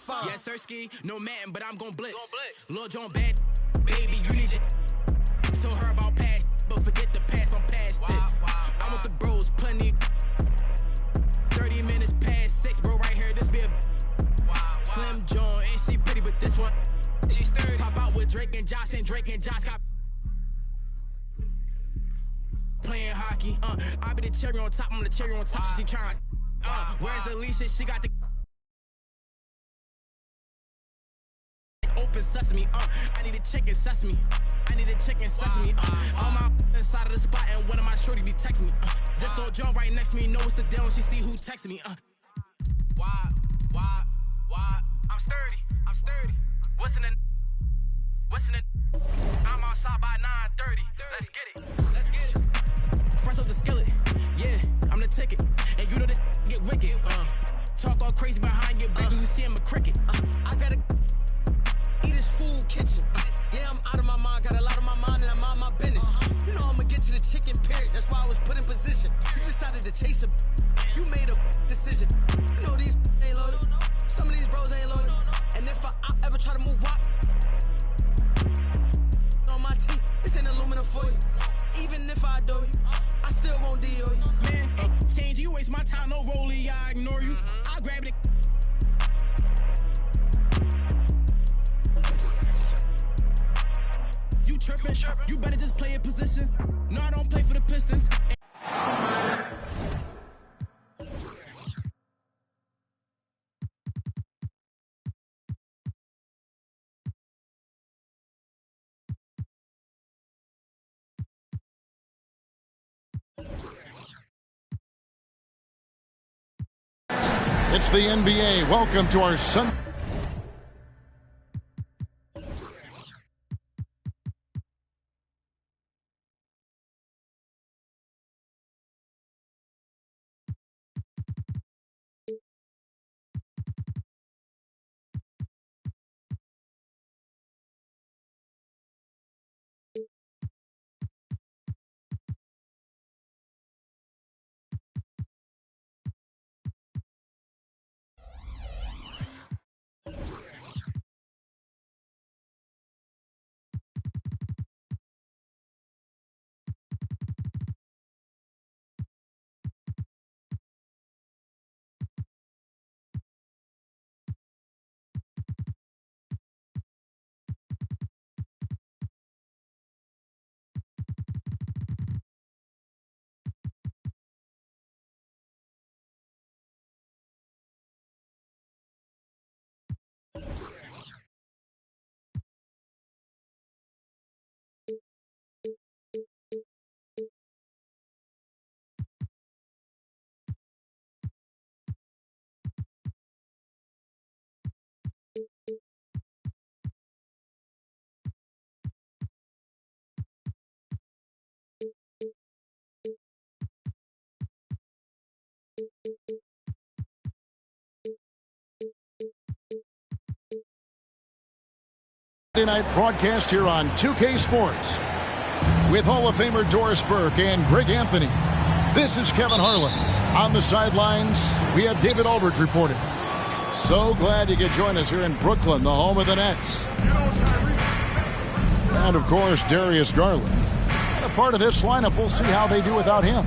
far. Yes, sir, ski, no man, but I'm gon' blitz. Lil' John bad, baby, you need your. Told her about past, but forget the past, I'm past it. I'm with the bros, plenty. 30 minutes past 6, bro, right here, this be a. Slim John, and she pretty, but this one, she's 30. Pop out with Drake and Josh got. Playing hockey, I be the cherry on top, I'm the cherry on top, she tryna. Where's Alicia? She got the. Open sesame, I need a chicken sesame. All my inside of the spot and one of my shorty be texting me. This old John right next to me knows the deal and she see who texting me. Why? I'm sturdy. What's in the? I'm outside by 9:30. Let's get it. Fresh off the skillet, yeah, I'm the ticket. And you know that get wicked. Talk all crazy behind your back, you see him a cricket. I gotta eat his food kitchen. Yeah, I'm out of my mind, got a lot on my mind, and I'm on my business. You know I'ma get to the chicken, period. That's why I was put in position. You decided to chase a. You made a decision. You know these ain't loyal. Some of these bros ain't loyal. And if I ever try to move up on my team, this ain't aluminum foil. Even if I do you, I still won't deal you. Man, change, you waste my time, no rollie, I ignore you. I grab it. You trippin', you better just play a position. No, I don't play for the Pistons. It's the NBA. Welcome to our Sunday. Night broadcast here on 2K Sports with Hall of Famer Doris Burke and Greg Anthony. This is Kevin Harlan. On the sidelines, we have David Aldridge reporting. So glad you could join us here in Brooklyn, the home of the Nets. And, of course, Darius Garland. And a part of this lineup, we'll see how they do without him.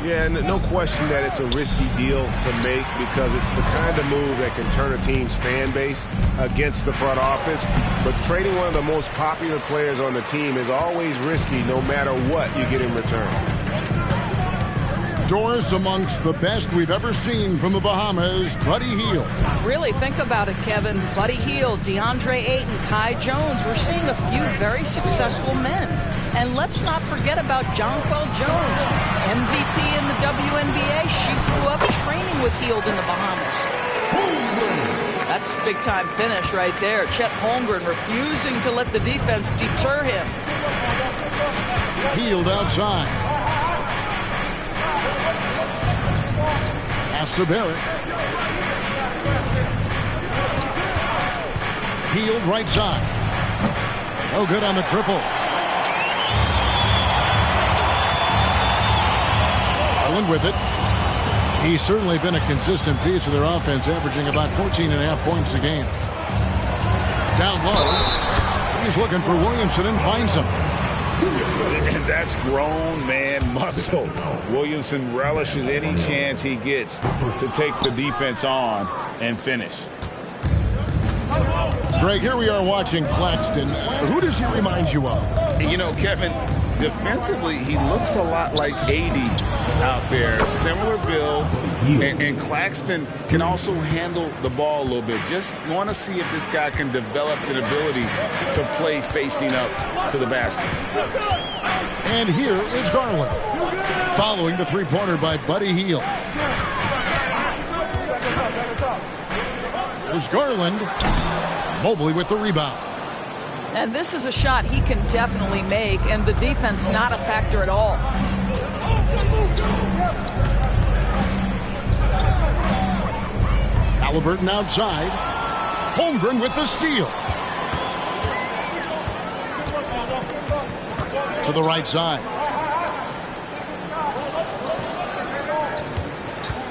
Yeah, no question that it's a risky deal to make because it's the kind of move that can turn a team's fan base against the front office. But trading one of the most popular players on the team is always risky no matter what you get in return. Doris, amongst the best we've ever seen from the Bahamas, Buddy Hield. Really think about it, Kevin. Buddy Hield, DeAndre Ayton, Kai Jones. We're seeing a few very successful men. And let's not forget about Jonquel Jones, MVP in the WNBA. She grew up training with Hield in the Bahamas. That's a big-time finish right there. Chet Holmgren refusing to let the defense deter him. Hield outside. Pass to Barrett. Hield right side. No good on the triple. With it. He's certainly been a consistent piece of their offense, averaging about 14.5 points a game. Down low, he's looking for Williamson and finds him. And that's grown man muscle. Williamson relishes any chance he gets to take the defense on and finish. Greg, here we are watching Claxton. Who does he remind you of? You know, Kevin, defensively, he looks a lot like AD out there. Similar builds, and Claxton can also handle the ball a little bit. Just want to see if this guy can develop an ability to play facing up to the basket. And here is Garland, following the three-pointer by Buddy Hield. Here's Garland, Mobley with the rebound. And this is a shot he can definitely make, and the defense not a factor at all. Halliburton outside. Holmgren with the steal. To the right side.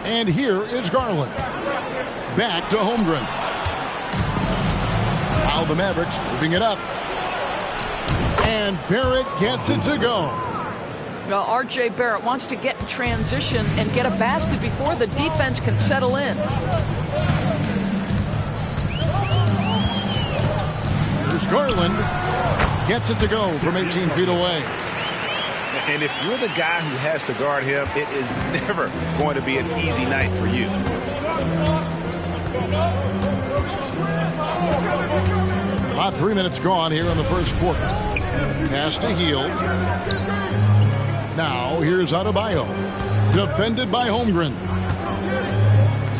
And here is Garland. Back to Holmgren. Now the Mavericks moving it up. And Barrett gets it to go. Well, R.J. Barrett wants to get in transition and get a basket before the defense can settle in. Here's Garland. Gets it to go from 18 feet away. And if you're the guy who has to guard him, it is never going to be an easy night for you. About 3 minutes gone here in the first quarter. Pass to Hield. Now here's Adebayo. Defended by Holmgren.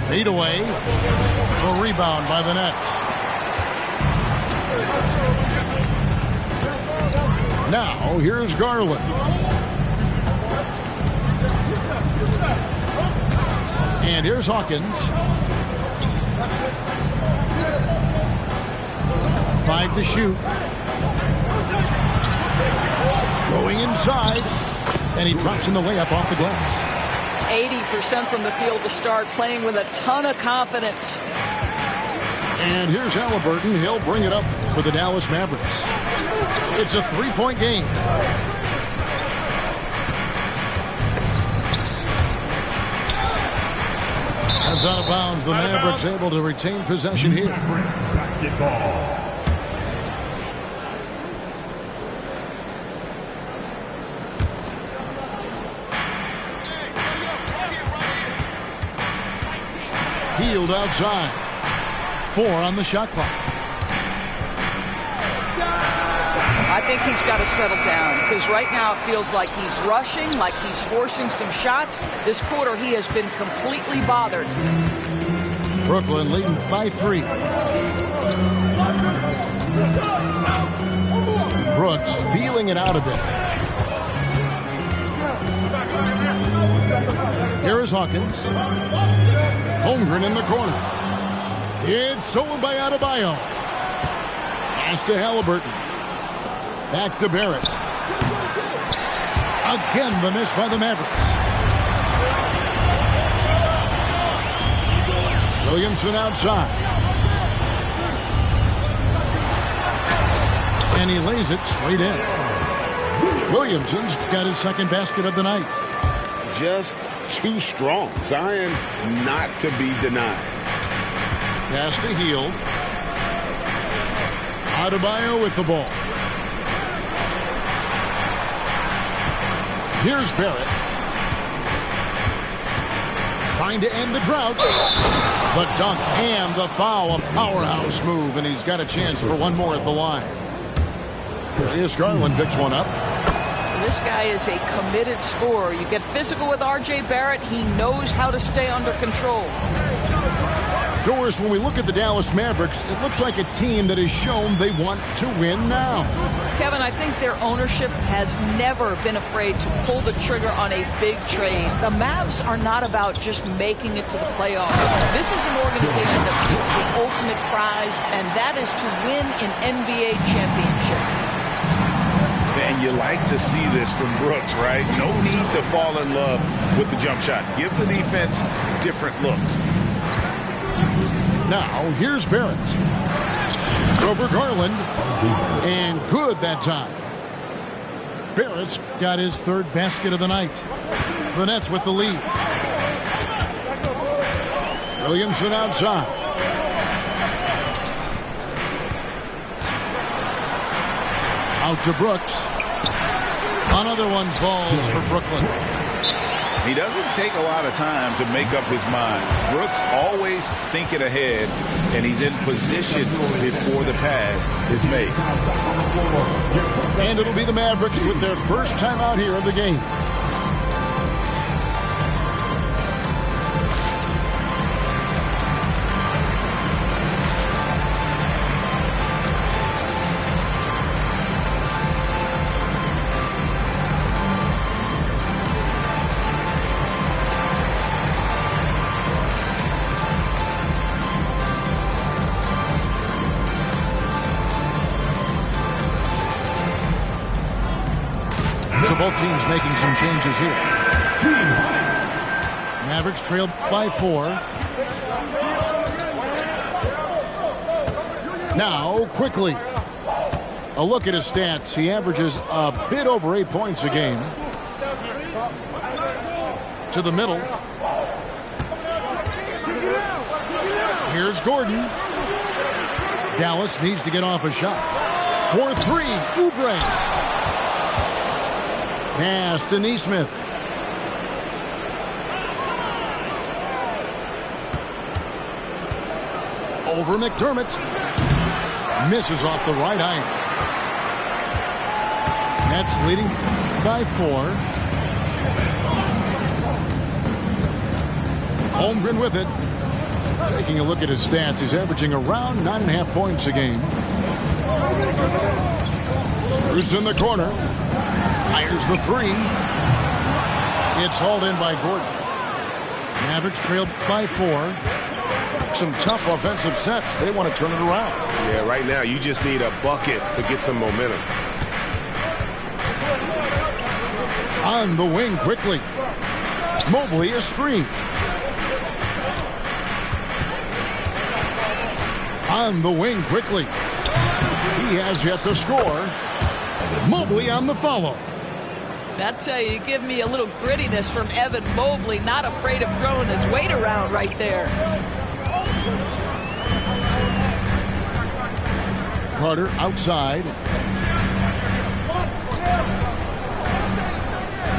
Fade away. The rebound by the Nets. Now here's Garland. And here's Hawkins. 5 to shoot. Going inside. And he drops in the layup off the glass. 80% from the field to start, playing with a ton of confidence. And here's Halliburton. He'll bring it up for the Dallas Mavericks. It's a 3-point game. That's out of bounds. The Mavericks able to retain possession here. Hield outside. 4 on the shot clock. I think he's got to settle down, because right now it feels like he's rushing, like he's forcing some shots. This quarter he has been completely bothered. Brooklyn leading by 3. Brooks feeling it out a bit. Here is Hawkins. Holmgren in the corner. It's stolen by Adebayo. Pass to Halliburton. Back to Barrett. Again, the miss by the Mavericks. Williamson outside. And he lays it straight in. Williamson's got his second basket of the night. Just too strong. Zion not to be denied. Pass to Hield. Adebayo with the ball. Here's Barrett. Trying to end the drought. The dunk and the foul. A powerhouse move, and he's got a chance for one more at the line. Here's Garland, picks one up. This guy is a committed scorer. You get physical with R.J. Barrett. He knows how to stay under control. Doris, when we look at the Dallas Mavericks, it looks like a team that has shown they want to win now. Kevin, I think their ownership has never been afraid to pull the trigger on a big trade. The Mavs are not about just making it to the playoffs. This is an organization that seeks the ultimate prize, and that is to win an NBA championship. And you like to see this from Brooks, right? No need to fall in love with the jump shot. Give the defense different looks. Now, here's Barrett. Over Garland. And good that time. Barrett's got his third basket of the night. The Nets with the lead. Williamson outside. Out to Brooks. Another one falls for Brooklyn. He doesn't take a lot of time to make up his mind. Brooks always thinking ahead, and he's in position before the pass is made. And it'll be the Mavericks with their first time out here of the game. So both teams making some changes here. Mavericks trailed by 4. Now, quickly. A look at his stats. He averages a bit over 8 points a game. To the middle. Here's Gordon. Dallas needs to get off a shot. For 3, Oubre. Pass to Nesmith. Over McDermott. Misses off the right iron. Nets leading by 4. Holmgren with it. Taking a look at his stats, he's averaging around 9.5 points a game. Screws in the corner. Fires the 3. It's hauled in by Gordon. Mavericks trailed by 4. Some tough offensive sets. They want to turn it around. Yeah, right now you just need a bucket to get some momentum. On the wing quickly. Mobley a screen. On the wing quickly. He has yet to score. Mobley on the follow. That's how you give me a little grittiness from Evan Mobley, not afraid of throwing his weight around right there. Carter outside.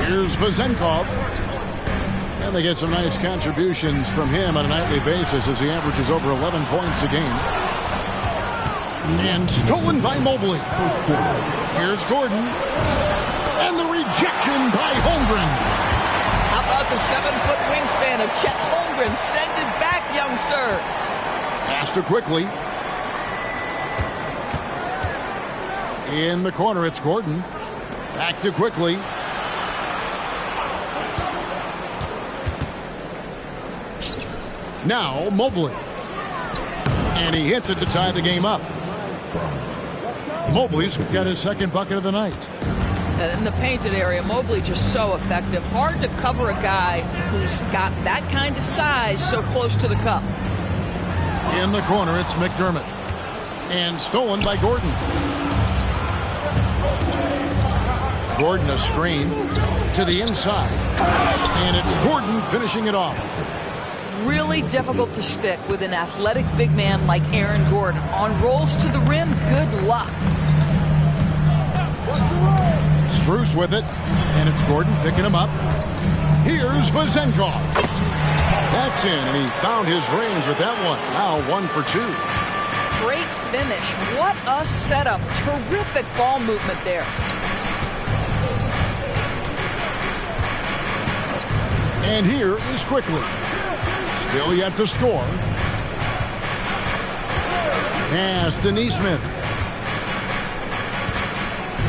Here's Vezenkov. And they get some nice contributions from him on a nightly basis as he averages over 11 points a game. And stolen by Mobley. Here's Gordon. And the rejection by Holmgren. How about the 7-foot wingspan of Chet Holmgren? Send it back, young sir. Pass to quickly. In the corner, it's Gordon. Back to quickly. Now Mobley. And he hits it to tie the game up. Mobley's got his second bucket of the night. And in the painted area, Mobley just so effective. Hard to cover a guy who's got that kind of size so close to the cup. In the corner, it's McDermott. And stolen by Gordon. Gordon a screen to the inside. And it's Gordon finishing it off. Really difficult to stick with an athletic big man like Aaron Gordon. On rolls to the rim, good luck. Strus with it, and it's Gordon picking him up. Here's Vezenkov. That's in, and he found his range with that one. Now 1 for 2. Great finish. What a setup. Terrific ball movement there. And here is quickly. Still yet to score. Pass to Nesmith.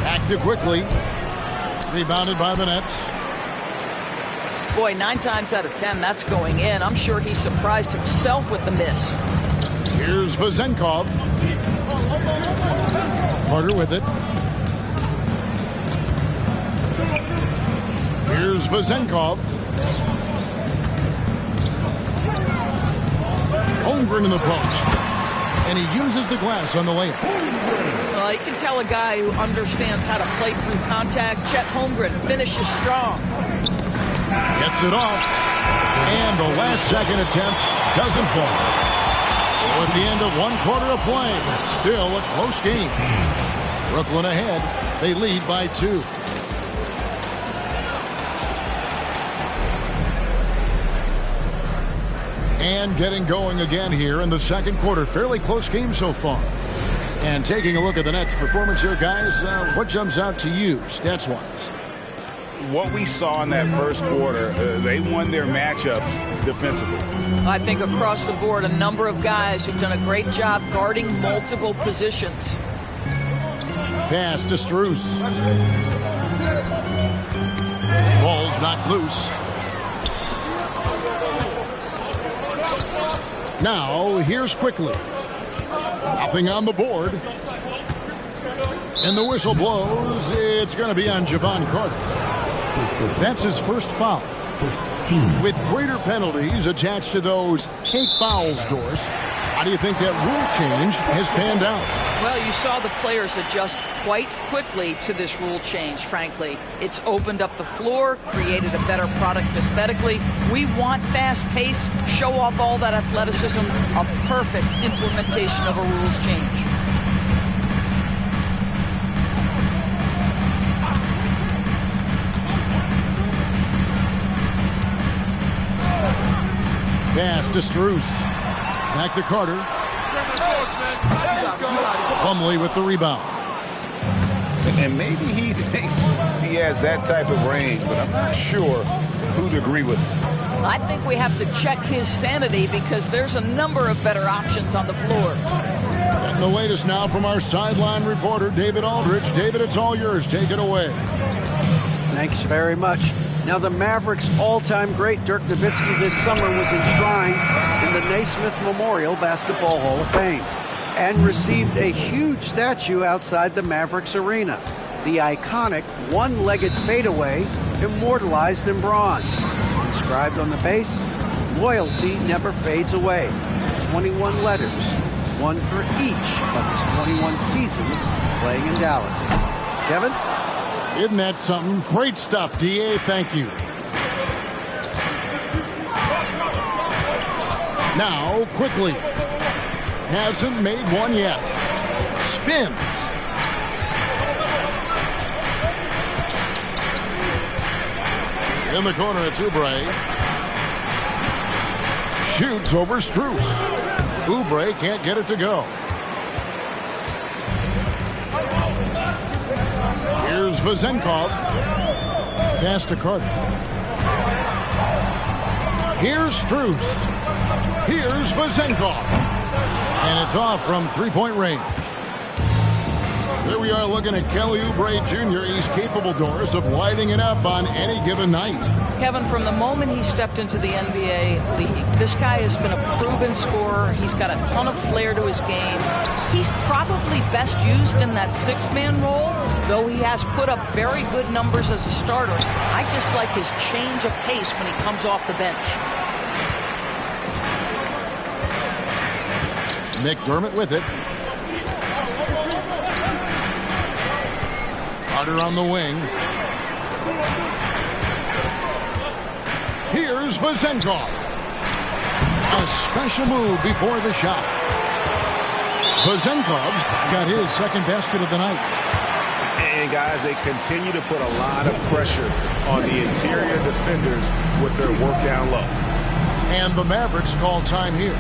Back to quickly. Rebounded by the Nets. Boy, 9 times out of 10, that's going in. I'm sure he surprised himself with the miss. Here's Vezenkov. Carter with it. Here's Vezenkov. Holmgren in the post. And he uses the glass on the layup. You can tell a guy who understands how to play through contact. Chet Holmgren finishes strong. Gets it off. And the last second attempt doesn't fall. So at the end of one quarter of play, still a close game. Brooklyn ahead. They lead by 2. And getting going again here in the second quarter. Fairly close game so far. And taking a look at the Nets' performance here, guys, what jumps out to you, stats-wise? What we saw in that first quarter, they won their matchups defensively. I think across the board, a number of guys who've done a great job guarding multiple positions. Pass to Strus. Ball's knocked loose. Now, here's Quickly. Nothing on the board. And the whistle blows. It's going to be on Javon Carter. That's his first foul. With greater penalties attached to those take fouls doors, how do you think that rule change has panned out? Well, you saw the players adjust quite quickly to this rule change, frankly. It's opened up the floor, created a better product aesthetically. We want fast pace, show off all that athleticism, a perfect implementation of a rules change. Pass to Strus. Back to Carter. Plumlee with the rebound. And maybe he thinks he has that type of range, but I'm not sure who'd agree with him. I think we have to check his sanity because there's a number of better options on the floor. And the latest now from our sideline reporter, David Aldridge. David, it's all yours. Take it away. Thanks very much. Now, the Mavericks' all-time great Dirk Nowitzki this summer was enshrined in the Naismith Memorial Basketball Hall of Fame and received a huge statue outside the Mavericks arena. The iconic one-legged fadeaway immortalized in bronze. Inscribed on the base, loyalty never fades away. 21 letters, one for each of his 21 seasons playing in Dallas. Kevin? Isn't that something? Great stuff, D.A. Thank you. Now, Quickly. Hasn't made one yet. Spins. In the corner, it's Oubre. Shoots over Strus. Oubre can't get it to go. Here's Vezenkov. Pass to Carter. Here's Strus. Here's Vezenkov. And it's off from three-point range. Here we are looking at Kelly Oubre Jr. He's capable, Doris, of lighting it up on any given night. Kevin, from the moment he stepped into the NBA league, this guy has been a proven scorer. He's got a ton of flair to his game. He's probably best used in that six-man role, though he has put up very good numbers as a starter. I just like his change of pace when he comes off the bench. McDermott with it. Carter on the wing. Here's Vezenkov. A special move before the shot. Vezenkov's got his second basket of the night. And guys, they continue to put a lot of pressure on the interior defenders with their work down low. And the Mavericks call time here.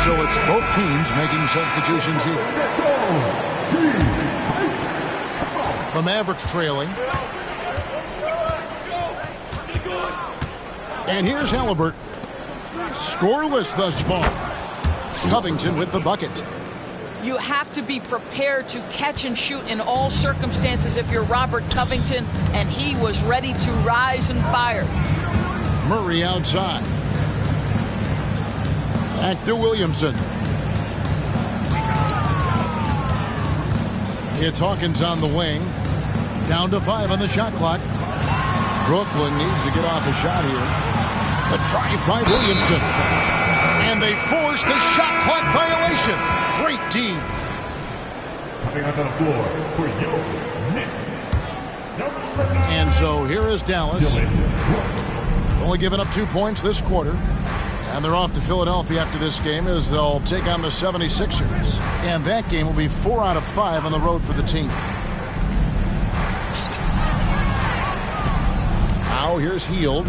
So it's both teams making substitutions here. The Mavericks trailing. And here's Halliburton. Scoreless thus far. Covington with the bucket. You have to be prepared to catch and shoot in all circumstances if you're Robert Covington, and he was ready to rise and fire. Murray outside. Back to Williamson. It's Hawkins on the wing. Down to 5 on the shot clock. Brooklyn needs to get off a shot here. The drive by Williamson. And they force the shot clock violation. Great team. Coming onto the floor for your Knicks. And so here is Dallas. Only giving up 2 points this quarter. And they're off to Philadelphia after this game as they'll take on the 76ers. And that game will be 4 out of 5 on the road for the team. Now here's Hield.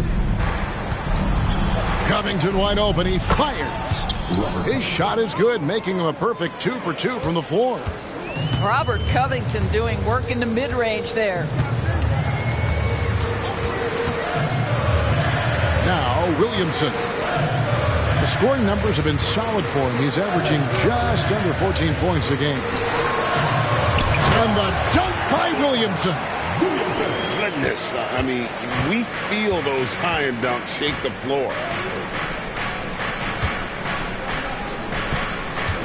Covington wide open. He fires. His shot is good, making him a perfect 2 for 2 from the floor. Robert Covington doing work in the mid-range there. Now Williamson. The scoring numbers have been solid for him. He's averaging just under 14 points a game. And the dunk by Williamson. Goodness, I mean, we feel those science dunks shake the floor.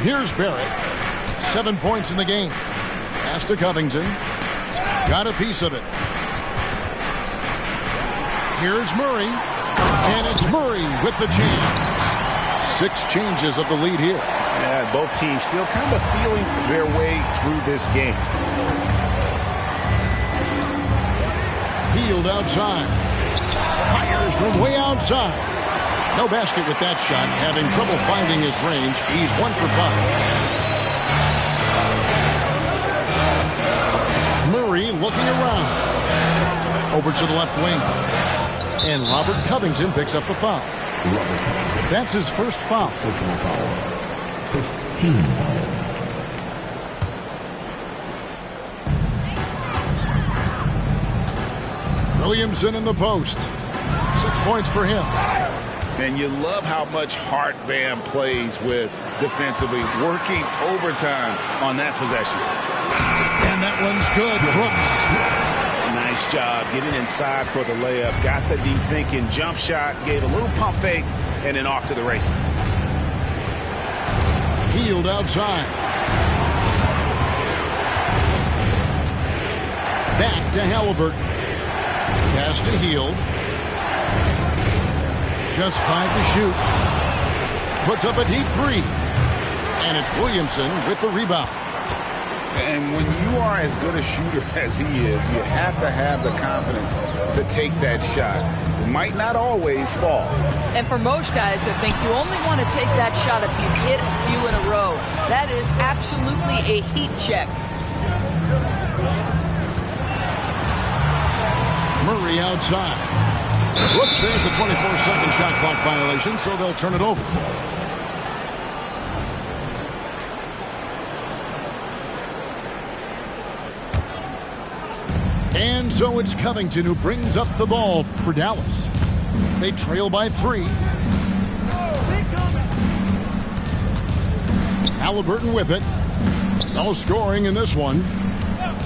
Here's Barrett. 7 points in the game. Pass to Covington. Got a piece of it. Here's Murray. And it's Murray with the jam. 6 changes of the lead here. Yeah, both teams still kind of feeling their way through this game. Hield outside. Fires from way outside. No basket with that shot. Having trouble finding his range. He's 1 for 5. Murray looking around. Over to the left wing. And Robert Covington picks up the foul. That's his first foul. First team foul. Williamson in the post. 6 points for him. And you love how much heart Bam plays with defensively, working overtime on that possession. And that one's good. Brooks. Nice job getting inside for the layup. Got the deep thinking jump shot, gave a little pump fake, and then off to the races. Hield outside. Back to Halliburton. Pass to Hield. Just 5 to shoot. Puts up a deep 3. And it's Williamson with the rebound. And when you are as good a shooter as he is, you have to have the confidence to take that shot. It might not always fall. And for most guys, I think you only want to take that shot if you hit a few in a row. That is absolutely a heat check. Murray outside. Whoops, there's the 24-second shot clock violation, so they'll turn it over. And so it's Covington who brings up the ball for Dallas. They trail by 3. Halliburton with it. No scoring in this one.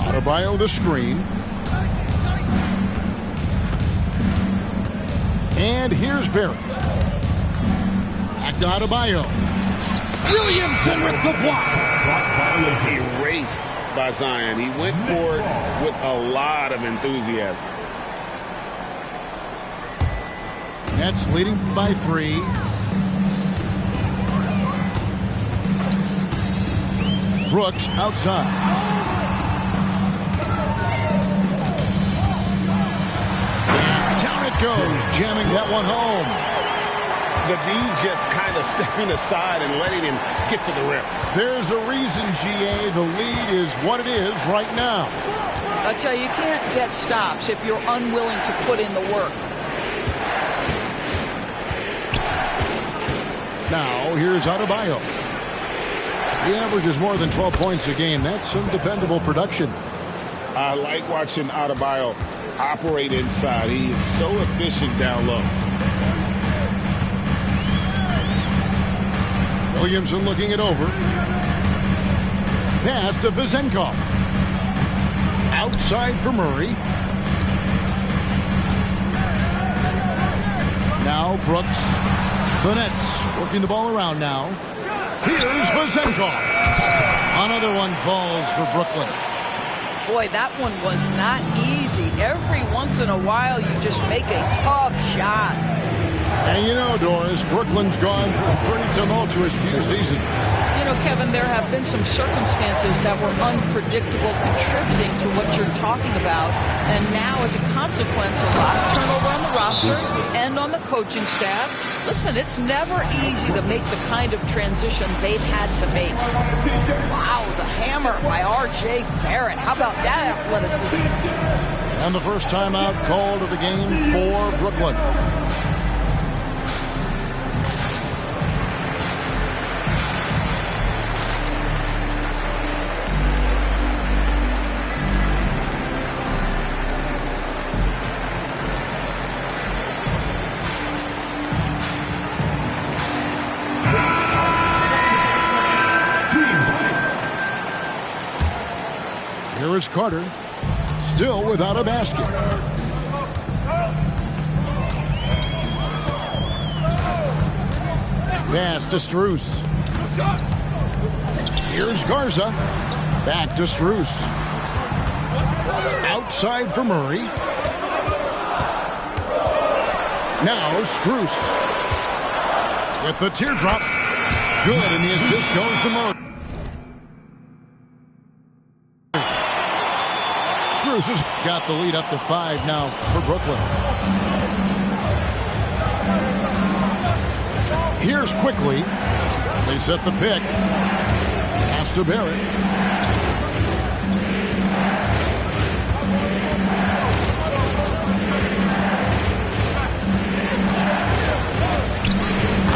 Adebayo the screen. And here's Barrett. Back to Adebayo. Williamson with the block. Erased by Zion. He went for it with a lot of enthusiasm. Nets leading by 3. Brooks outside. And down it goes, jamming that one home. The D just kind of stepping aside and letting him get to the rim. There's a reason, GA, the lead is what it is right now. I tell you, you can't get stops if you're unwilling to put in the work. Now, here's Adebayo. He averages more than 12 points a game. That's some dependable production. I like watching Adebayo operate inside. He is so efficient down low. Williamson looking it over. Pass to Vezenkov. Outside for Murray. Now Brooks. The Nets working the ball around now. Here's Vezenkov. Another one falls for Brooklyn. Boy, that one was not easy. Every once in a while, you just make a tough shot. And you know, Doris, Brooklyn's gone through a pretty tumultuous few seasons. You know, Kevin, there have been some circumstances that were unpredictable contributing to what you're talking about. And now, as a consequence, a lot of turnover on the roster and on the coaching staff. Listen, it's never easy to make the kind of transition they've had to make. Wow, the hammer by R.J. Barrett. How about that athleticism? And the first timeout called of the game for Brooklyn. Here is Carter, still without a basket. Pass to Strus. Here's Garza. Back to Strus. Outside for Murray. Now Strus. With the teardrop. Good, and the assist goes to Murray. Strus has got the lead up to 5 now for Brooklyn. Here's quickly. They set the pick. Pass to Barrett.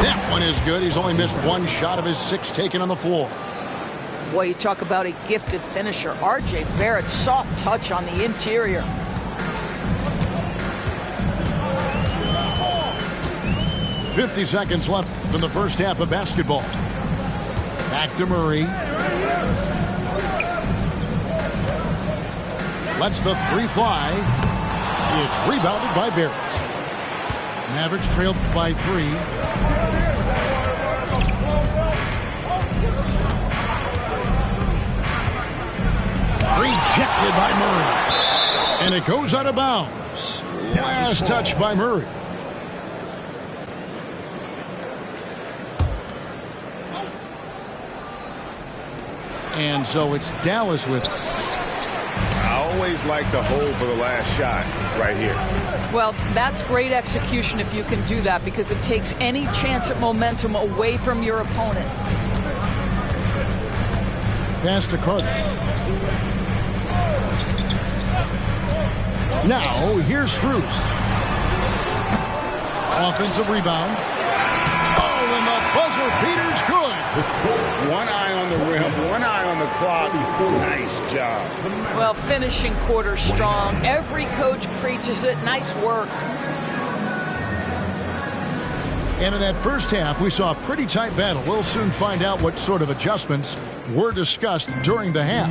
That one is good. He's only missed one shot of his 6 taken on the floor. Boy, you talk about a gifted finisher. R.J. Barrett, soft touch on the interior. .50 seconds left in the first half of basketball. Back to Murray. Lets the 3 fly. It's rebounded by Barrett. Mavericks trailed by 3. Rejected by Murray. And it goes out of bounds. Last touch by Murray. And so it's Dallas with it. I always like to hold for the last shot right here. Well, that's great execution if you can do that, because it takes any chance at momentum away from your opponent. Pass to Carter. Now, here's Strus. Offensive rebound. Oh, and the buzzer beater's good. One eye on the rim, one eye on the clock. Nice job. Well, finishing quarter strong. Every coach preaches it. Nice work. And in that first half, we saw a pretty tight battle. We'll soon find out what sort of adjustments were discussed during the half.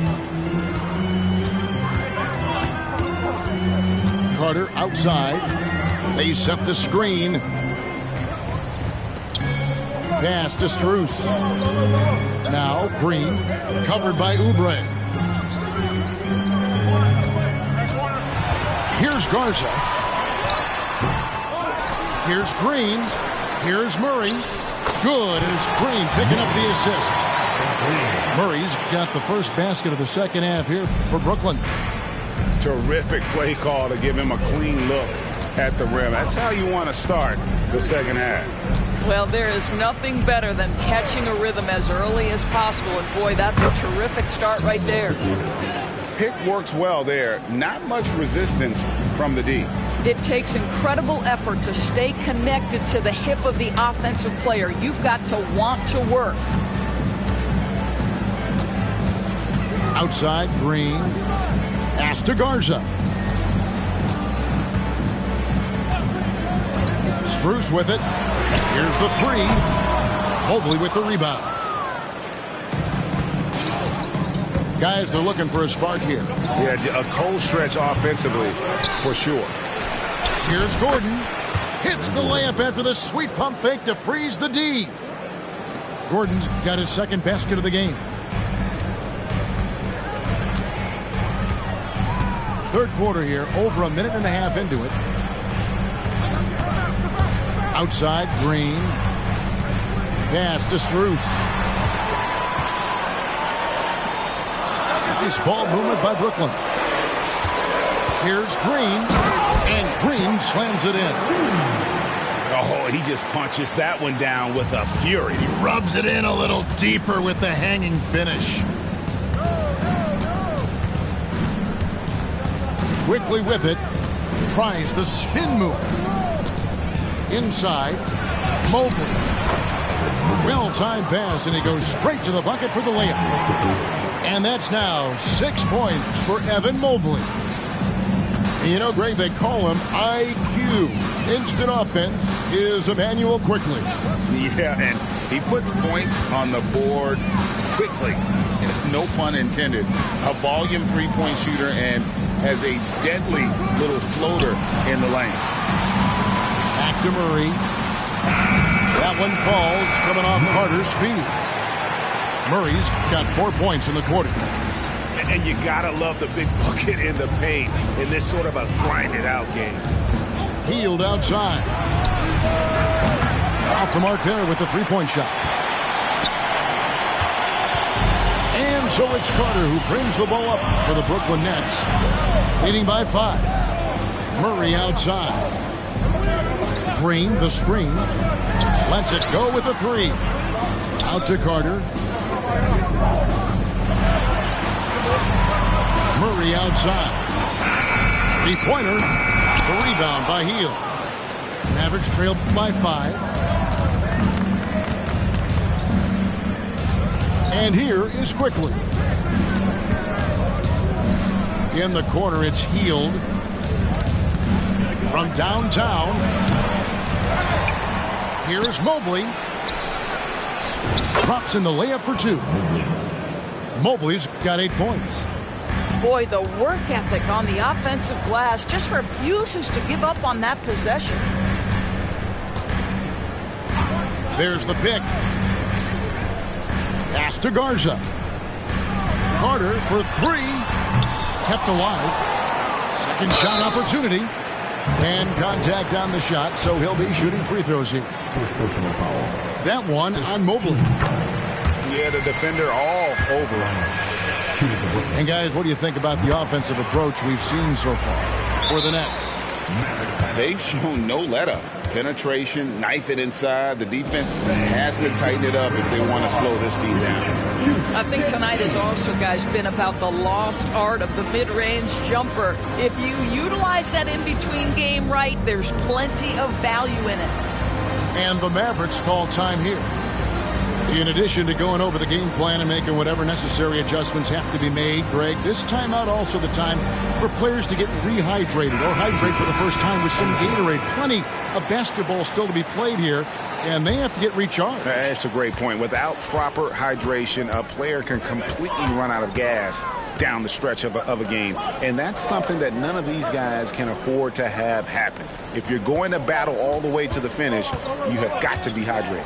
Carter outside. They set the screen. Pass to Strus. Now Green, covered by Oubre. Here's Garza. Here's Green. Here's Murray. Good, and it's Green picking up the assist. Murray's got the first basket of the second half here for Brooklyn. Terrific play call to give him a clean look at the rim. That's how you want to start the second half. Well, there is nothing better than catching a rhythm as early as possible. And boy, that's a terrific start right there. Pick works well there. Not much resistance from the D. It takes incredible effort to stay connected to the hip of the offensive player. You've got to want to work. Outside, Green. Pass to Garza. Strus with it. Here's the 3. Mobley with the rebound. Guys are looking for a spark here. Yeah, a cold stretch offensively, for sure. Here's Gordon. Hits the layup after the sweet pump fake to freeze the D. Gordon's got his second basket of the game. Third quarter here, over a minute and a half into it. Outside, Green. Pass to Strus. Nice ball movement by Brooklyn. Here's Green, and Green slams it in. Oh, he just punches that one down with a fury. He rubs it in a little deeper with the hanging finish. Quickly with it, tries the spin move. Inside, Mobley. Well-timed pass, and he goes straight to the bucket for the layup. And that's now 6 points for Evan Mobley. You know, Greg, they call him IQ. Instant offense is Emmanuel quickly. Yeah, and he puts points on the board quickly. No pun intended. A volume three-point shooter and has a deadly little floater in the lane. Back to Murray. That one falls, coming off Carter's feet. Murray's got 4 points in the quarter. And you gotta love the big bucket in the paint in this sort of a grinded-out game. Healed outside. Off the mark there with the three-point shot. And so it's Carter who brings the ball up for the Brooklyn Nets. Leading by 5. Murray outside. Green, the screen. Lets it go with the 3. Out to Carter. Murray outside. Three-pointer. The rebound by Hield. Mavericks trail by 5. And here is Quickly. In the corner, it's Hield. From downtown. Here's Mobley. Drops in the layup for 2. Mobley's got 8 points. Boy, the work ethic on the offensive glass just refuses to give up on that possession. There's the pick. Pass to Garza. Carter for 3. Kept alive. Second shot opportunity. And contact on the shot, so he'll be shooting free throws here. That one on Mobley. Yeah, the defender all over him. And guys, what do you think about the offensive approach we've seen so far for the Nets? They've shown no let-up. Penetration, knife it inside. The defense has to tighten it up if they want to slow this team down. I think tonight has also, guys, been about the lost art of the mid-range jumper. If you utilize that in-between game right, there's plenty of value in it. And the Mavericks call time here. In addition to going over the game plan and making whatever necessary adjustments have to be made, Greg, this timeout also the time for players to get rehydrated or hydrate for the first time with some Gatorade. Plenty of basketball still to be played here, and they have to get recharged. That's a great point. Without proper hydration, a player can completely run out of gas down the stretch of a game. And that's something that none of these guys can afford to have happen. If you're going to battle all the way to the finish, you have got to be hydrated.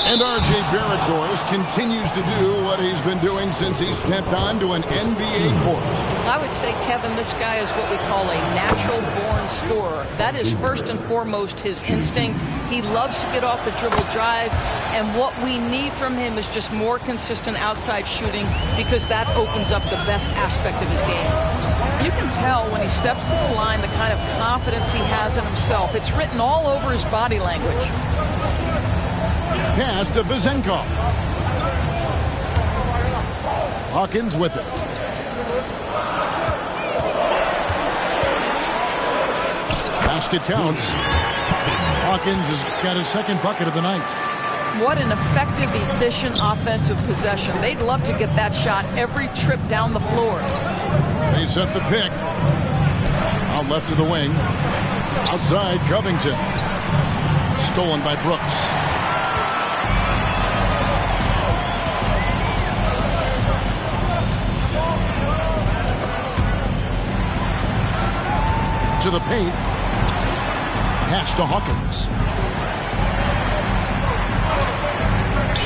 And R.J. Barrett, Doris, continues to do what he's been doing since he stepped onto an NBA court. I would say, Kevin, this guy is what we call a natural-born scorer. That is first and foremost his instinct. He loves to get off the dribble drive, and what we need from him is just more consistent outside shooting, because that opens up the best aspect of his game. You can tell when he steps to the line the kind of confidence he has in himself. It's written all over his body language. Pass to Vizenkov. Hawkins with it. Basket counts. Hawkins has got his second bucket of the night. What an effective, efficient offensive possession. They'd love to get that shot every trip down the floor. They set the pick. Out left to the wing. Outside, Covington. Stolen by Brooks. into the paint. Pass to Hawkins.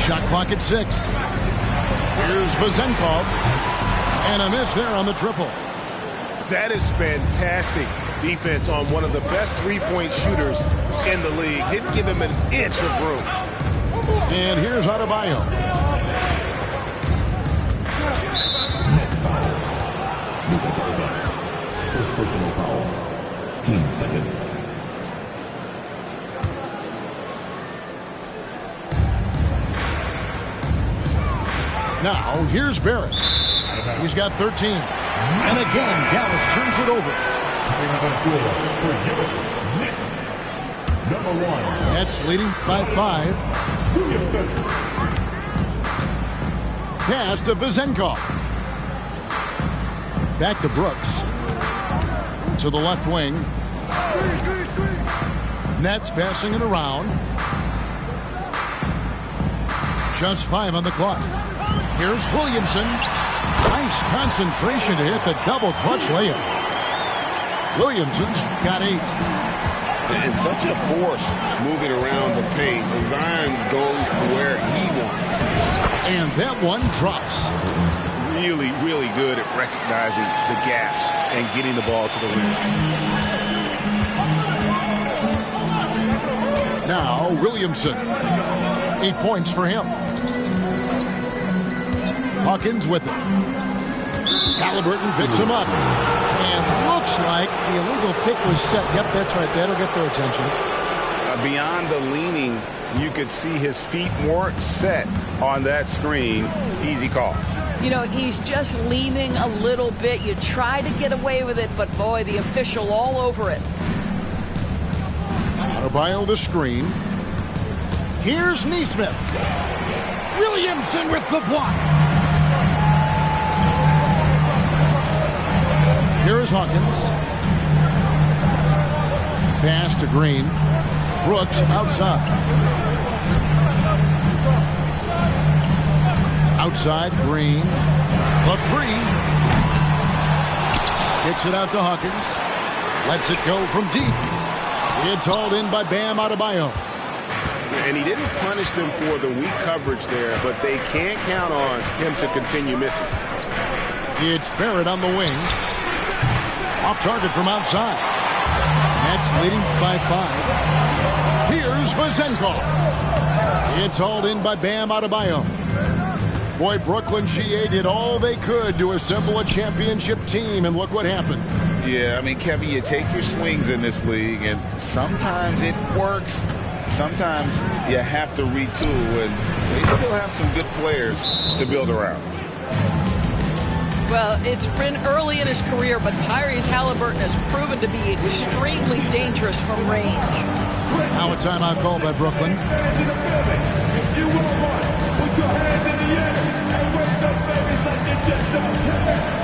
Shot clock at 6. Here's Vezenkov. And a miss there on the triple. That is fantastic defense on one of the best three-point shooters in the league. Didn't give him an inch of room. And here's Adebayo. First personal foul. Team seconds. Now, here's Barrett. He's got 13. And again, Dallas turns it over. Number 1. Nets leading by 5. Pass to Vezenkov. Back to Brooks. To the left wing. Nets passing it around. Just 5 on the clock. Here's Williamson. Nice concentration to hit the double clutch layup. Williamson's got 8. And such a force moving around the paint. Zion goes where he wants. And that one drops. Really, really good at recognizing the gaps and getting the ball to the rim. Now, Williamson. 8 points for him. Hawkins with it. Halliburton picks him up. And looks like the illegal pick was set. Yep, that's right. That'll get their attention. Beyond the leaning, you could see his feet weren't set on that screen. Easy call. You know, he's just leaning a little bit. You try to get away with it, but boy, the official all over it. Adebayo the screen. Here's Neesmith. Williamson with the block. Here is Hawkins. Pass to Green. Brooks outside. Outside, Green. The 3. Gets it out to Hawkins. Lets it go from deep. It's hauled in by Bam Adebayo. And he didn't punish them for the weak coverage there, but they can't count on him to continue missing. It's Barrett on the wing. Off target from outside. Nets leading by 5. Here's Vezenkov. It's hauled in by Bam Adebayo. Boy, Brooklyn GA did all they could to assemble a championship team, and look what happened. Yeah, I mean, Kevin, you take your swings in this league, and sometimes it works. Sometimes you have to retool, and they still have some good players to build around. Well, it's been early in his career, but Tyrese Halliburton has proven to be extremely dangerous from range. Now a timeout called by Brooklyn. If you will run, put your hands in the air and wave those babies like you just don't care.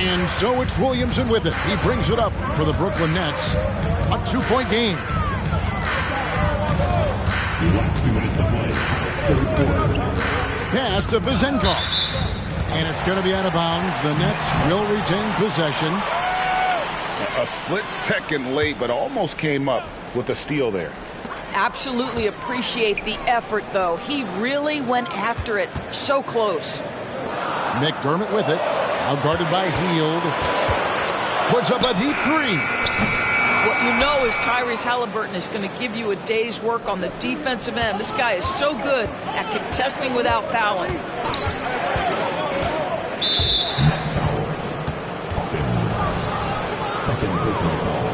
And so it's Williamson with it. He brings it up for the Brooklyn Nets. A 2-point game. Last 2 minutes to play. Third quarter. Pass to Vezenkov. And it's going to be out of bounds. The Nets will retain possession. A split second late, but almost came up with a steal there. Absolutely appreciate the effort, though. He really went after it. So close. McDermott with it. Out guarded by Hield. Puts up a deep 3. What you know is Tyrese Halliburton is going to give you a day's work on the defensive end. This guy is so good at contesting without fouling. Second personal foul.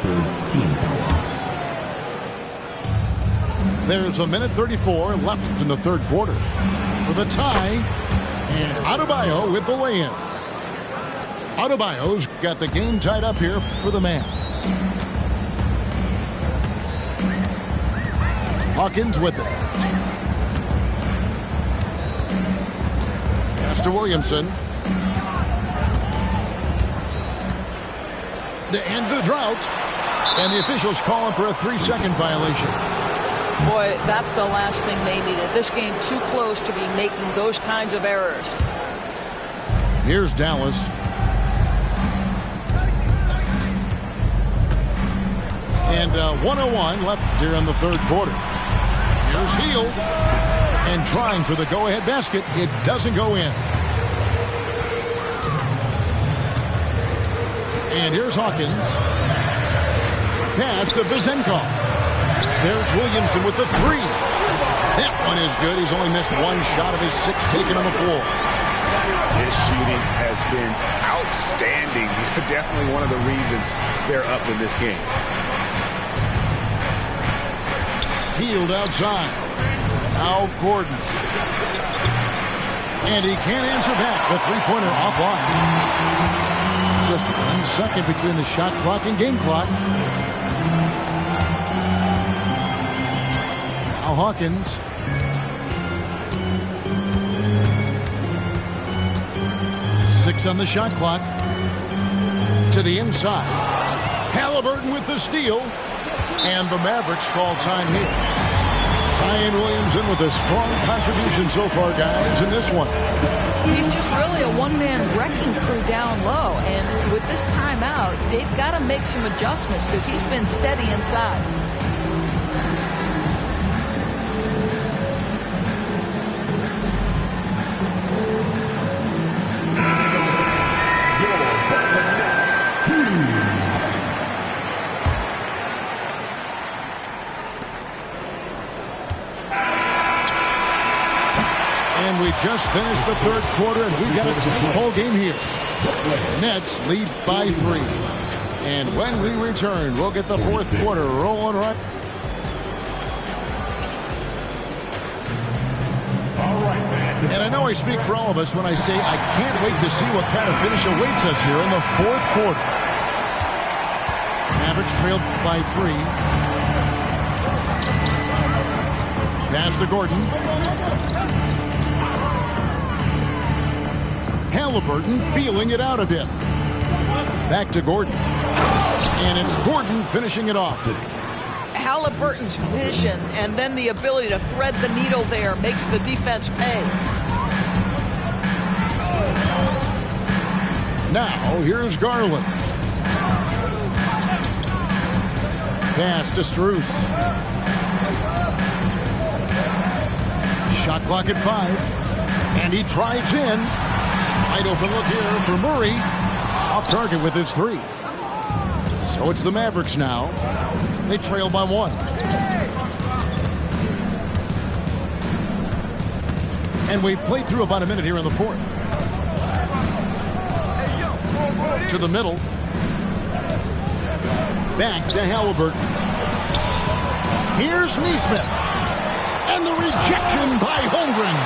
Third team foul. There's 1:34 left in the third quarter. For the tie, and Adebayo with the lay-in. Adebayo's got the game tied up here for the Mavs. Hawkins with it. Pass to Williamson. To end the drought. And the officials calling for a 3-second violation. Boy, that's the last thing they needed. This game too close to be making those kinds of errors. Here's Dallas. And 1:01 left here in the third quarter. Here's Hield. And trying for the go-ahead basket. It doesn't go in. And here's Hawkins. Pass to Vizenkov. There's Williamson with the 3. That one is good. He's only missed one shot of his 6 taken on the floor. His shooting has been outstanding. Definitely one of the reasons they're up in this game. Hield outside. Now Gordon. And he can't answer back. The three-pointer offline. Just 1 second between the shot clock and game clock. Now Hawkins. Six on the shot clock. To the inside. Halliburton with the steal. And the Mavericks call time here. Zion Williamson with a strong contribution so far, guys, in this one. He's just really a one-man wrecking crew down low. And with this timeout, they've got to make some adjustments because he's been steady inside. And we just finished the third quarter, and we've got a tight ball game here. Nets lead by 3. And when we return, we'll get the fourth quarter rolling right. And I know I speak for all of us when I say I can't wait to see what kind of finish awaits us here in the fourth quarter. Mavericks trailed by 3. Pass to Gordon. Halliburton feeling it out a bit. Back to Gordon. And it's Gordon finishing it off. Halliburton's vision and then the ability to thread the needle there makes the defense pay. Now, here's Garland. Pass to Strus. Shot clock at 5. And he drives in. Wide open look here for Murray. Off target with his 3. So it's the Mavericks now. They trail by 1. And we've played through about a minute here in the fourth. To the middle. Back to Halliburton. Here's Neesmith. And the rejection by Holmgren.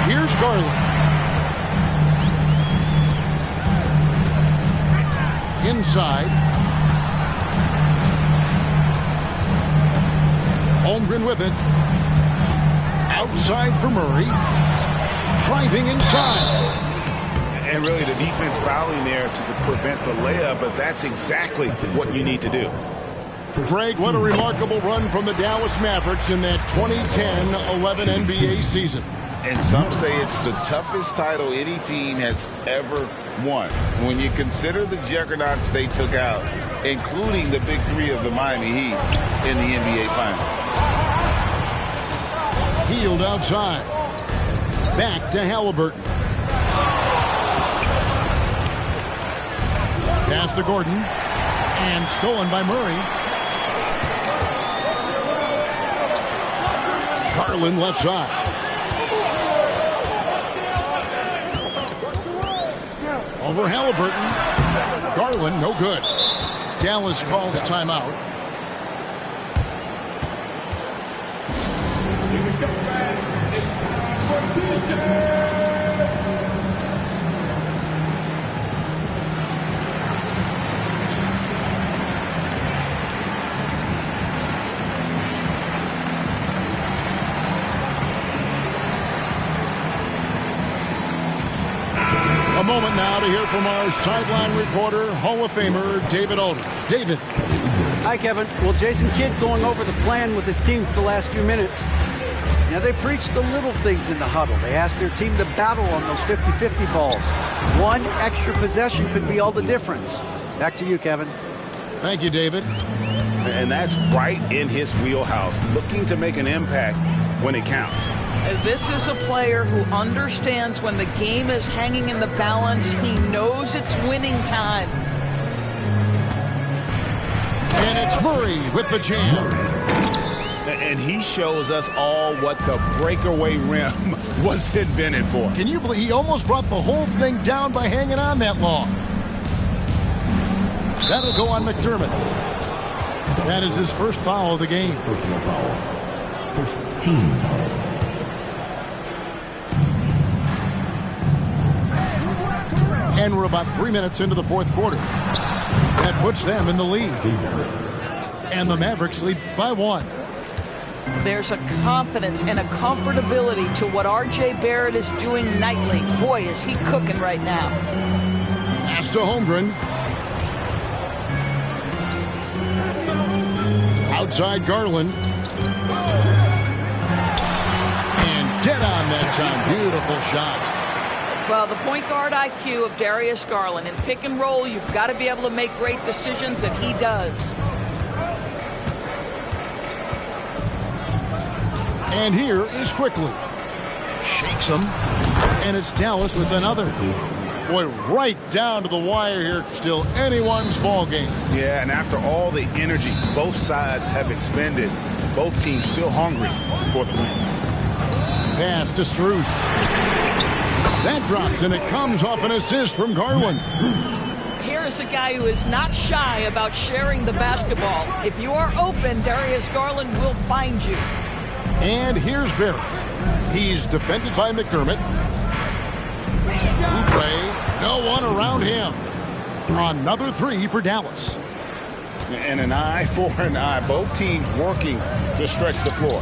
Here's Garland. Inside. Holmgren with it. Outside for Murray. Driving inside. And really the defense fouling there to prevent the layup, but that's exactly what you need to do. Greg, what a remarkable run from the Dallas Mavericks in that 2010-11 NBA season. And some say it's the toughest title any team has ever won. When you consider the juggernauts they took out, including the big 3 of the Miami Heat in the NBA Finals. Hield outside. Back to Halliburton. Pass to Gordon. And stolen by Murray. Garland left side. Over Halliburton. Garland, no good. Dallas calls timeout. moment now to hear from our sideline reporter, Hall of Famer David Aldridge. David. Hi, Kevin. Well, Jason Kidd going over the plan with his team for the last few minutes. Now, they preached the little things in the huddle. They asked their team to battle on those 50-50 balls. One extra possession could be all the difference. Back to you, Kevin. Thank you, David. And that's right in his wheelhouse, looking to make an impact when it counts. This is a player who understands when the game is hanging in the balance. He knows it's winning time. And it's Murray with the jam. And he shows us all what the breakaway rim was invented for. Can you believe he almost brought the whole thing down by hanging on that long? That'll go on McDermott. That is his first foul of the game. Personal foul. First team foul. And we're about 3 minutes into the fourth quarter. That puts them in the lead. And the Mavericks lead by 1. There's a confidence and a comfortability to what R.J. Barrett is doing nightly. Boy, is he cooking right now. Pass to Holmgren. Outside Garland. And dead on that time. Beautiful shot. Well, the point guard IQ of Darius Garland. In pick and roll, you've got to be able to make great decisions, and he does. And here is Quickly. Shakes him. And it's Dallas with another. Boy, right down to the wire here. Still anyone's ball game. Yeah, and after all the energy both sides have expended, both teams still hungry for the win. Pass to Strus. That drops, and it comes off an assist from Garland. Here is a guy who is not shy about sharing the basketball. If you are open, Darius Garland will find you. And here's Barrett. He's defended by McDermott. Oubre, no one around him. Another 3 for Dallas. And an eye for an eye. Both teams working to stretch the floor.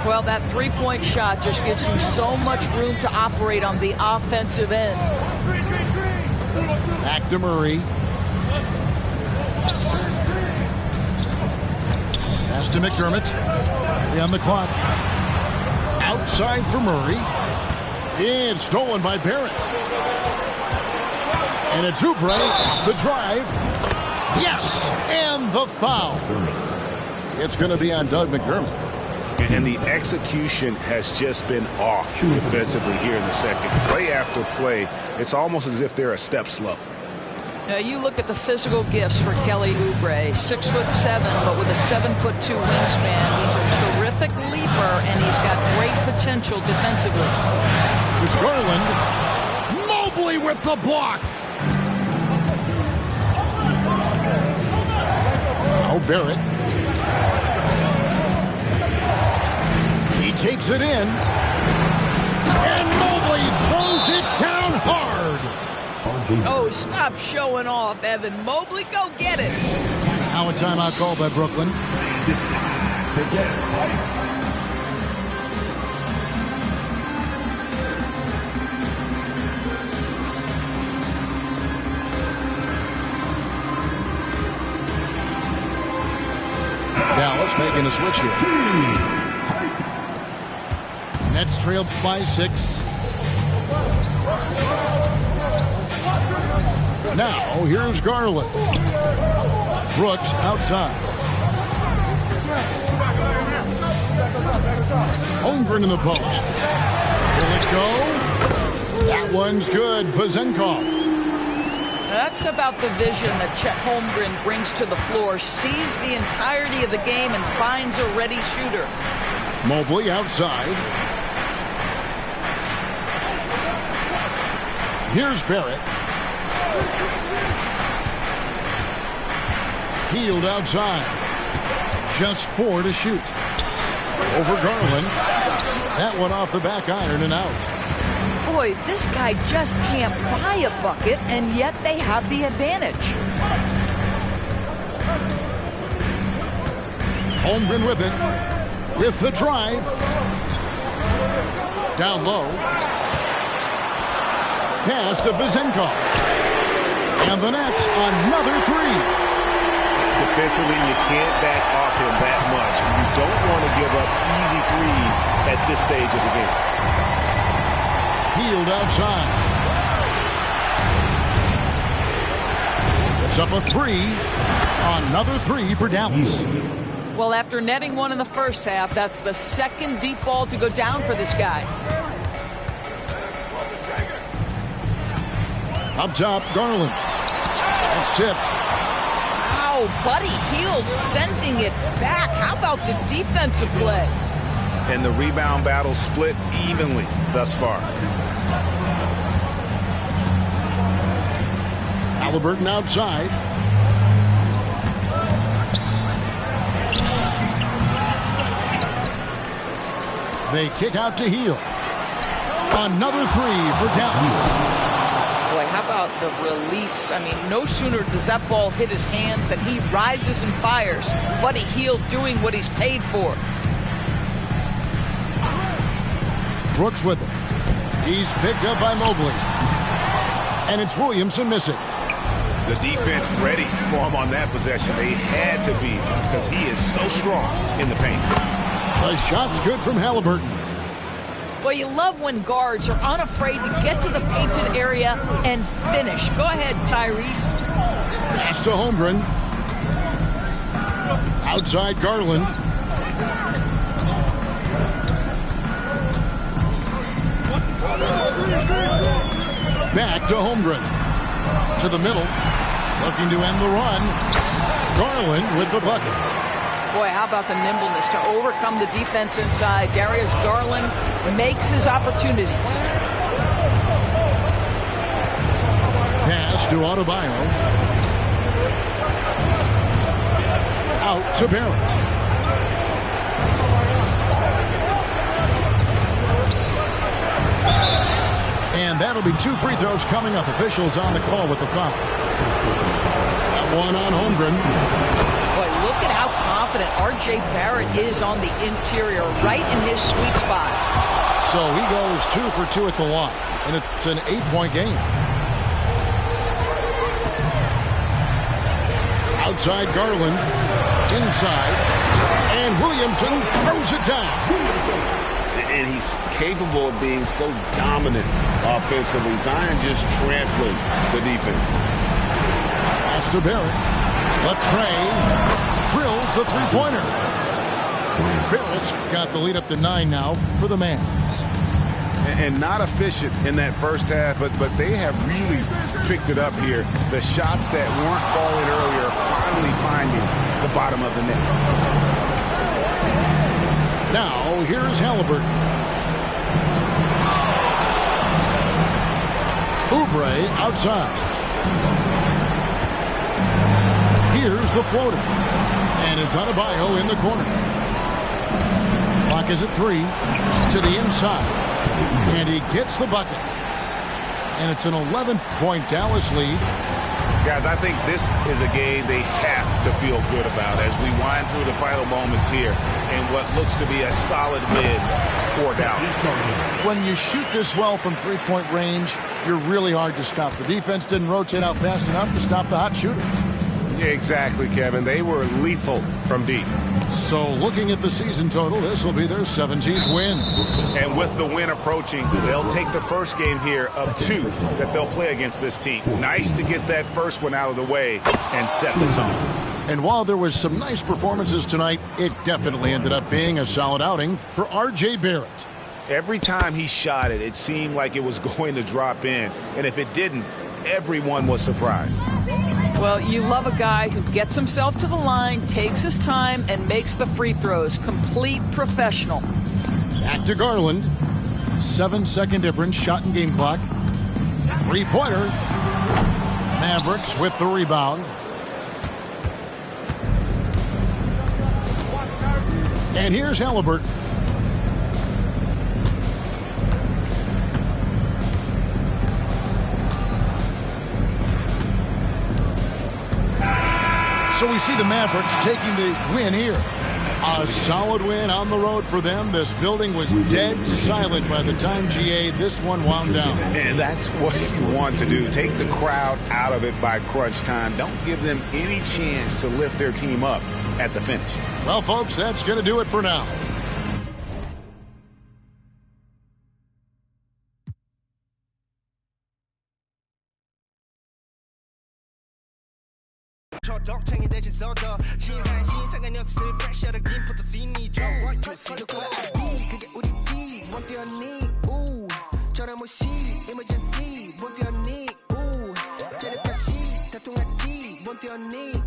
Well, that three-point shot just gives you so much room to operate on the offensive end. Back to Murray. Pass to McDermott. On the clock. Outside for Murray. And stolen by Barrett. And it's Oubre off the drive. Yes! And the foul. It's going to be on Doug McDermott. And the execution has just been off defensively here in the second. Play after play, it's almost as if they're a step slow. You look at the physical gifts for Kelly Oubre. 6'7", but with a 7'2" wingspan. He's a terrific leaper, and he's got great potential defensively. It's Garland. Mobley with the block. Now Barrett. He takes it in. And Mobley throws it down hard. Oh, stop showing off, Evan. Mobley, go get it. Now a timeout called by Brooklyn. Dallas making the switch here. Nets trailed by 6. Now, here's Garland. Brooks outside. Holmgren in the post. Will it go? That one's good for Zenkov. That's about the vision that Chet Holmgren brings to the floor. Sees the entirety of the game and finds a ready shooter. Mobley outside. Here's Barrett. Healed outside. Just 4 to shoot. Over Garland. That one off the back iron and out. Boy, this guy just can't buy a bucket, and yet they have the advantage. Holmgren with it. With the drive. Down low. Pass to Vizenko. And the Nets, another three. Defensively, you can't back off him that much. You don't want to give up easy threes at this stage of the game. Healed outside. It's up a three. Another three for Dallas. Well, after netting one in the first half, that's the second deep ball to go down for this guy. Up top, Garland. It's tipped. Wow, Buddy Hield sending it back. How about the defensive play? And the rebound battle split evenly thus far. Halliburton outside. They kick out to Hield. Another three for Dallas. Boy, how about the release? I mean, no sooner does that ball hit his hands than he rises and fires. Buddy Hield doing what he's paid for. Brooks with it. He's picked up by Mobley. And it's Williamson missing. The defense ready for him on that possession. They had to be because he is so strong in the paint. The shot's good from Halliburton. Well, you love when guards are unafraid to get to the painted area and finish. Go ahead, Tyrese. Pass to Holmgren. Outside Garland. Back to Holmgren. To the middle. Looking to end the run. Garland with the bucket. Boy, how about the nimbleness to overcome the defense inside. Darius Garland makes his opportunities. Pass to Adebayo. Out to Barrett. And that'll be two free throws coming up. Officials on the call with the foul. That one on Holmgren. Boy, look at how confident R.J. Barrett is on the interior, right in his sweet spot. So he goes 2 for 2 at the line, and it's an 8-point game. Outside Garland, inside, and Williamson throws it down. And he's capable of being so dominant offensively. Zion just trampling the defense. Pass to Barrett. Latrey drills the three-pointer. Barrett's got the lead up to 9 now for the Mavs. And not efficient in that first half, but they have really picked it up here. The shots that weren't falling earlier are finally finding the bottom of the net. Now, here's Halliburton. Oubre outside. Here's the floater. And it's Adebayo in the corner. Clock is at 3. To the inside. And he gets the bucket. And it's an 11-point Dallas lead. Guys, I think this is a game they have to feel good about as we wind through the final moments here in what looks to be a solid win for Dallas. When you shoot this well from three-point range, you're really hard to stop. The defense didn't rotate out fast enough to stop the hot shooters. Exactly, Kevin. They were lethal from deep. So looking at the season total, this will be their 17th win. And with the win approaching, they'll take the first game here of 2 that they'll play against this team. Nice to get that first one out of the way and set the tone. And while there was some nice performances tonight, it definitely ended up being a solid outing for R.J. Barrett. Every time he shot it, it seemed like it was going to drop in. And if it didn't, everyone was surprised. Well, you love a guy who gets himself to the line, takes his time, and makes the free throws. Complete professional. Back to Garland. 7-second difference, shot and game clock. Three-pointer. Mavericks with the rebound. And here's Halliburton. So we see the Mavericks taking the win here. A solid win on the road for them. This building was dead silent by the time, GA, this one wound down. And that's what you want to do. Take the crowd out of it by crunch time. Don't give them any chance to lift their team up at the finish. Well, folks, that's going to do it for now. 덕창이 되지서도 신상 신상한 녀석들 fresh out of 김부터 신이죠 그게 우리 기 원대언니 우 전화무시 emergency 원대언니 우 테레파시 다통하기 원대언니